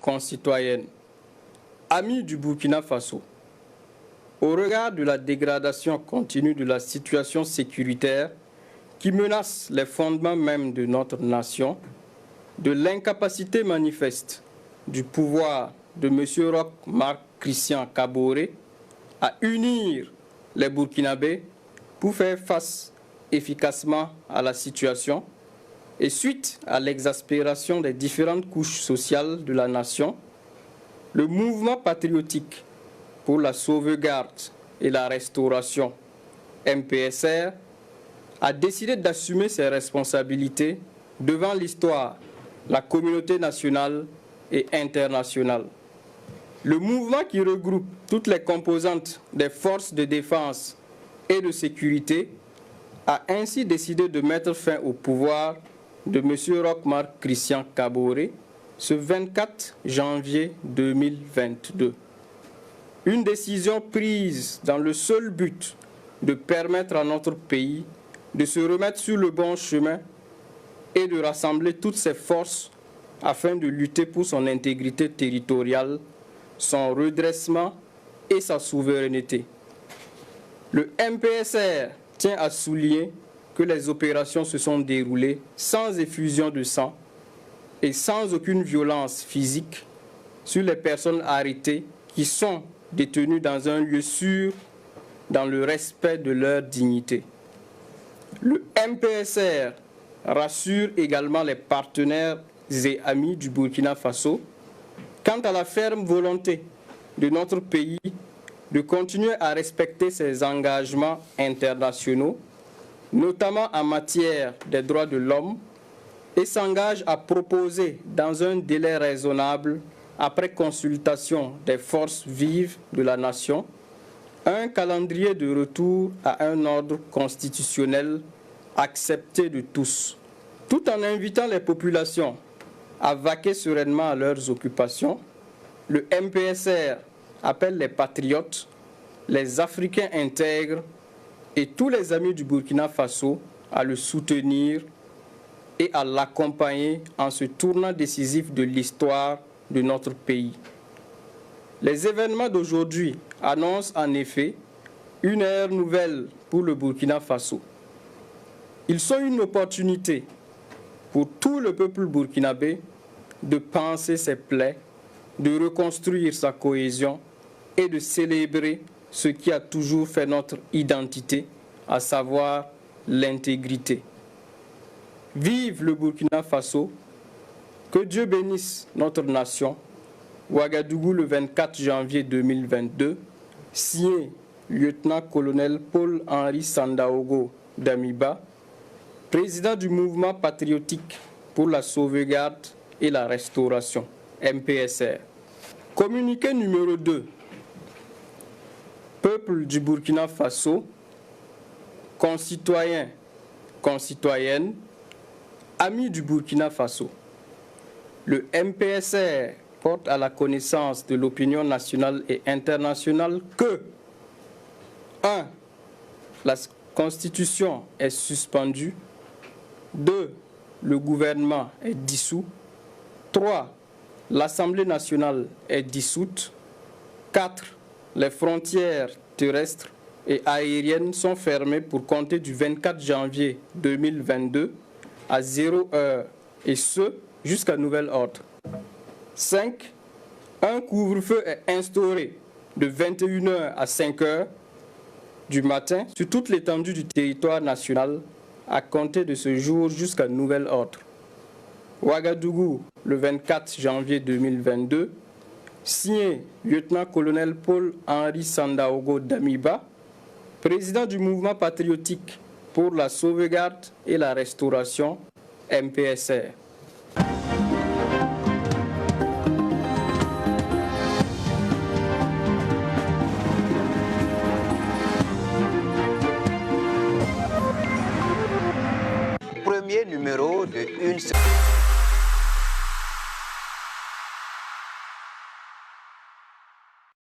concitoyennes, amis du Burkina Faso, au regard de la dégradation continue de la situation sécuritaire qui menace les fondements même de notre nation, de l'incapacité manifeste du pouvoir de M. Roch Marc Christian Kaboré à unir les Burkinabés pour faire face efficacement à la situation et suite à l'exaspération des différentes couches sociales de la nation, le mouvement patriotique pour la sauvegarde et la restauration, MPSR, a décidé d'assumer ses responsabilités devant l'histoire, la communauté nationale et internationale. Le mouvement qui regroupe toutes les composantes des forces de défense et de sécurité a ainsi décidé de mettre fin au pouvoir de M. Roch Marc Christian Kaboré ce 24 janvier 2022. Une décision prise dans le seul but de permettre à notre pays de se remettre sur le bon chemin et de rassembler toutes ses forces afin de lutter pour son intégrité territoriale, son redressement et sa souveraineté. Le MPSR tient à souligner que les opérations se sont déroulées sans effusion de sang et sans aucune violence physique sur les personnes arrêtées qui sont détenues dans un lieu sûr, dans le respect de leur dignité. Le MPSR rassure également les partenaires et amis du Burkina Faso quant à la ferme volonté de notre pays de continuer à respecter ses engagements internationaux, notamment en matière des droits de l'homme, et s'engage à proposer dans un délai raisonnable, après consultation des forces vives de la nation, un calendrier de retour à un ordre constitutionnel accepté de tous, tout en invitant les populations à vaquer sereinement à leurs occupations. Le MPSR appelle les patriotes, les Africains intègres et tous les amis du Burkina Faso à le soutenir et à l'accompagner en ce tournant décisif de l'histoire de notre pays. Les événements d'aujourd'hui annoncent en effet une ère nouvelle pour le Burkina Faso. Ils sont une opportunité pour tout le peuple burkinabé de panser ses plaies, de reconstruire sa cohésion et de célébrer ce qui a toujours fait notre identité, à savoir l'intégrité. Vive le Burkina Faso, que Dieu bénisse notre nation. Ouagadougou le 24 janvier 2022, signé lieutenant-colonel Paul-Henri Sandaogo Damiba, président du mouvement patriotique pour la sauvegarde et la restauration, MPSR. Communiqué numéro 2. Peuple du Burkina Faso, concitoyens, concitoyennes, amis du Burkina Faso. Le MPSR porte à la connaissance de l'opinion nationale et internationale que 1. La Constitution est suspendue. 2. Le gouvernement est dissous. 3. L'Assemblée nationale est dissoute. 4. Les frontières terrestres et aériennes sont fermées pour compter du 24 janvier 2022 à 0 heure, et ce, jusqu'à nouvel ordre. 5. Un couvre-feu est instauré de 21h à 5h du matin sur toute l'étendue du territoire national à compter de ce jour jusqu'à nouvel ordre. Ouagadougou, le 24 janvier 2022, signé lieutenant-colonel Paul-Henri Sandaogo Damiba, président du mouvement patriotique pour la sauvegarde et la restauration, MPSR. Premier numéro de une